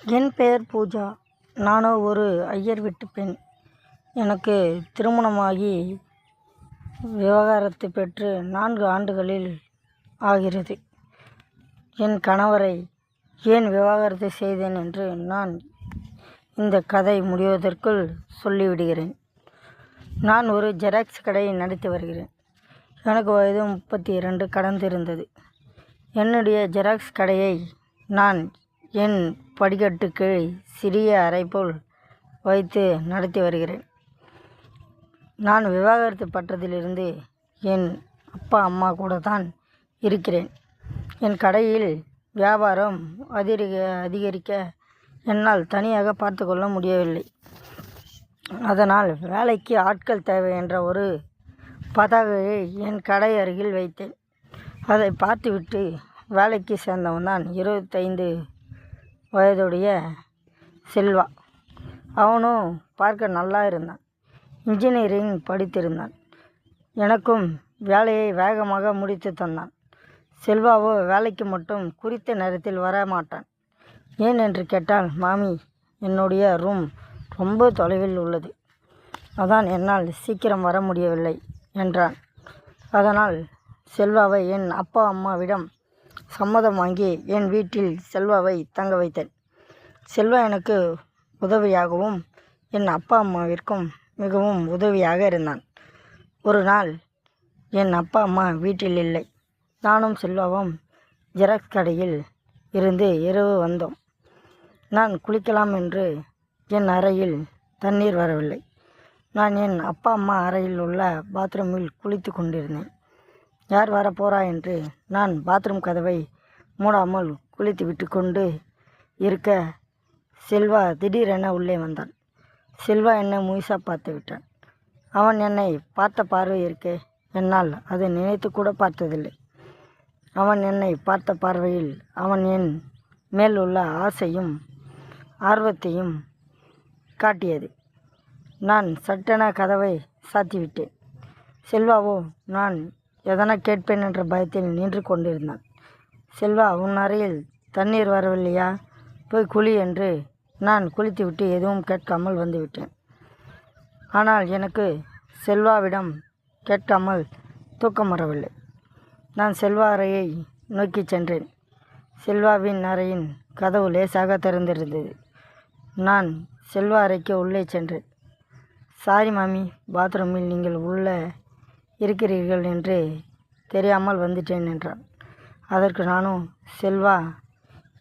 என் பெயர் பூஜா. நானோ ஒரு ஐயர் வீட்டு பெண். எனக்கு திருமணமாகி விவாகரத்து பெற்று 4 ஆண்டுகளில் ஆகிறது. என் கணவரை ஏன் விவாகரத்து செய்தேன் என்று நான் இந்த கதை முடிவதற்குள் சொல்லிவிடுகிறேன். நான் ஒரு ஜெராக்ஸ் கடையை நடத்தி வருகிறேன். எனக்கு வயது 32 கடந்திருந்தது. என்னுடைய ஜெராக்ஸ் கடையை நான் என் படிக்கட்டு கீழ் சிறிய அறை போல் வைத்து நடத்தி வருகிறேன். நான் விவாகரத்து பெற்றதிலிருந்து என் அப்பா அம்மா கூட தான் இருக்கிறேன். என் கடையில் வியாபாரம் அதிகரிக்க என்னால் தனியாக பார்த்து கொள்ள முடியவில்லை. அதனால் வேலைக்கு ஆட்கள் தேவை என்ற ஒரு பதாகையை என் கடை அருகில் வைத்தேன். அதை பார்த்துவிட்டு வேலைக்கு சேர்ந்தவன் தான் 25 வயதுடைய செல்வா. அவனும் பார்க்க நல்லா இருந்தான். இன்ஜினியரிங் படித்திருந்தான். எனக்கும் வேலையை வேகமாக முடித்து தந்தான். செல்வாவோ வேலைக்கு மட்டும் குறித்த நேரத்தில் வர மாட்டான். ஏன் என்று கேட்டால், மாமி, என்னுடைய ரூம் ரொம்ப தொலைவில் உள்ளது, அதான் என்னால் சீக்கிரம் வர முடியவில்லை என்றான். அதனால் செல்வாவை என் அப்பா அம்மாவிடம் சம்மதம் வாங்கி என் வீட்டில் செல்வாவை தங்க வைத்தேன். செல்வா எனக்கு உதவியாகவும் என் அப்பா அம்மாவிற்கும் மிகவும் உதவியாக இருந்தான். ஒரு நாள் என் அப்பா அம்மா வீட்டில் இல்லை. நானும் செல்வாவும் ஜெராக்ஸ் கடையில் இருந்து இரவு வந்தோம். நான் குளிக்கலாம் என்று என் அறையில் தண்ணீர் வரவில்லை. நான் என் அப்பா அம்மா அறையில் உள்ள பாத்ரூமில் குளித்து கொண்டிருந்தேன். யார் வரப்போறா என்று நான் பாத்ரூம் கதவை மூடாமல் குளித்து விட்டு கொண்டு இருக்க செல்வா திடீரென உள்ளே வந்தான். செல்வா என்னை முயசா பார்த்து விட்டான். அவன் என்னை பார்த்த பார்வை இருக்கே, என்னால் அதை நினைத்து கூட பார்த்ததில்லை. அவன் என்னை பார்த்த பார்வையில் அவன் என் மேல் உள்ள ஆசையும் ஆர்வத்தையும் காட்டியது. நான் சட்டென கதவை சாத்திவிட்டேன். செல்வாவோ நான் எதனா கேட்பேன் என்ற பயத்தில் நின்று கொண்டிருந்தான். செல்வா, உன் அறையில் தண்ணீர் வரவில்லையா? போய் குளி என்று நான் குளித்துவிட்டு எதுவும் கேட்காமல் வந்துவிட்டேன். ஆனால் எனக்கு செல்வாவிடம் கேட்காமல் தூக்கம் வரவில்லை. நான் செல்வா அறையை நோக்கி சென்றேன். செல்வாவின் அறையின் கதவு லேசாக திறந்திருந்தது. நான் செல்வா அறைக்கு உள்ளே சென்றேன். சாரி மாமி, பாத்ரூமில் நீங்கள் உள்ளே இருக்கிறீர்கள் என்று தெரியாமல் வந்துட்டேன் என்றான். அதற்கு நானும், செல்வா,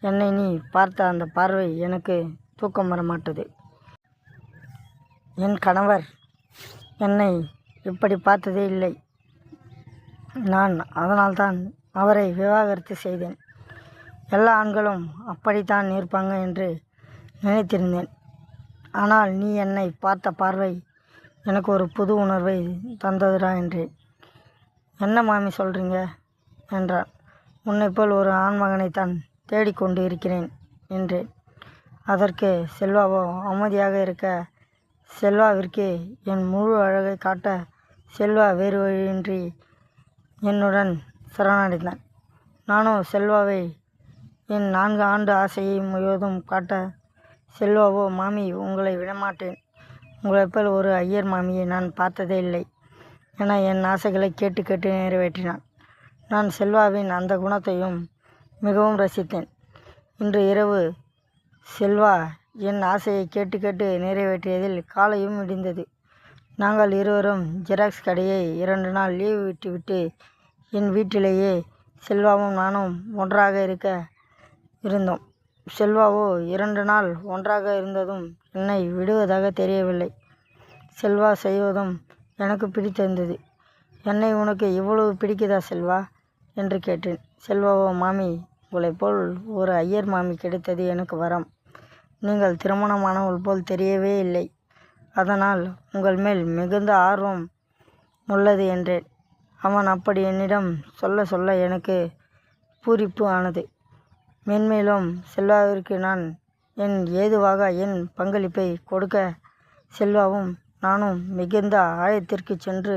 என்னை நீ பார்த்த அந்த பார்வை எனக்கு தூக்கம் வரமாட்டது. என் கணவர் என்னை இப்படி பார்த்ததே இல்லை. நான் அதனால்தான் அவரை விவாகரத்து செய்தேன். எல்லா ஆண்களும் அப்படித்தான் இருப்பாங்க என்று நினைத்திருந்தேன். ஆனால் நீ என்னை பார்த்த பார்வை எனக்கு ஒரு புது உணர்வை தந்ததுடா என்றேன். என்ன மாமி சொல்கிறீங்க என்றான். உன்னைப்போல் ஒரு ஆண்மகனைத்தான் தேடிக்கொண்டு இருக்கிறேன் என்றேன். அதற்கு செல்வாவோ அமைதியாக இருக்க, செல்வாவிற்கு என் முழு அழகை காட்ட செல்வா வேறு வழியின்றி என்னுடன் சரணடைந்தான். நானும் செல்வாவை என் 4 ஆண்டு ஆசையை முழுவதும் காட்ட, செல்வாவோ, மாமி, உங்களை விடமாட்டேன், உங்களைப்போல் ஒரு ஐயர் மாமியை நான் பார்த்ததே இல்லை என என் ஆசைகளை கேட்டு கேட்டு நிறைவேற்றினான். நான் செல்வாவின் அந்த குணத்தையும் மிகவும் ரசித்தேன். இன்று இரவு செல்வா என் ஆசையை கேட்டு கேட்டு நிறைவேற்றியதில் காலையும் விடிந்தது. நாங்கள் இருவரும் ஜெராக்ஸ் கடையை 2 நாள் லீவு விட்டுவிட்டு என் வீட்டிலேயே செல்வாவும் நானும் ஒன்றாக இருந்தோம். செல்வாவோ 2 நாள் ஒன்றாக இருந்ததும் என்னை விடுவதாக தெரியவில்லை. செல்வா செய்வதும் எனக்கு பிடித்திருந்தது. என்னை உனக்கு இவ்வளவு பிடிக்குதா செல்வா என்று கேட்டேன். செல்வாவோ, மாமி, உங்களைப் போல் ஒரு ஐயர் மாமி கிடைத்தது எனக்கு வரம். நீங்கள் திருமணமானவள் போல் தெரியவே இல்லை. அதனால் உங்கள் மேல் மிகுந்த ஆர்வம் உள்ளது என்றேன். அவன் அப்படி என்னிடம் சொல்ல சொல்ல எனக்கு பூரிப்பு ஆனது. மென்மேலும் செல்வாவிற்கு நான் ஏதுவாக என் பங்களிப்பை கொடுக்க செல்வாவும் நானும் மிகுந்த ஆழத்திற்கு சென்று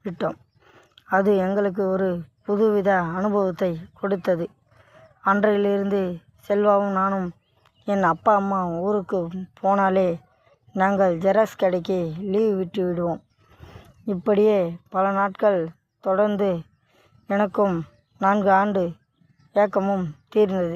விட்டோம். அது எங்களுக்கு ஒரு புதுவித அனுபவத்தை கொடுத்தது. அன்றையிலிருந்து செல்வாவும் நானும் என் அப்பா அம்மா ஊருக்கு போனாலே நாங்கள் ஜெராக்ஸ் கடைக்கு லீவ் விட்டு விடுவோம். இப்படியே பல நாட்கள் தொடர்ந்து எனக்கும் 4 ஆண்டு ஏக்கமும் தீர்ந்தது.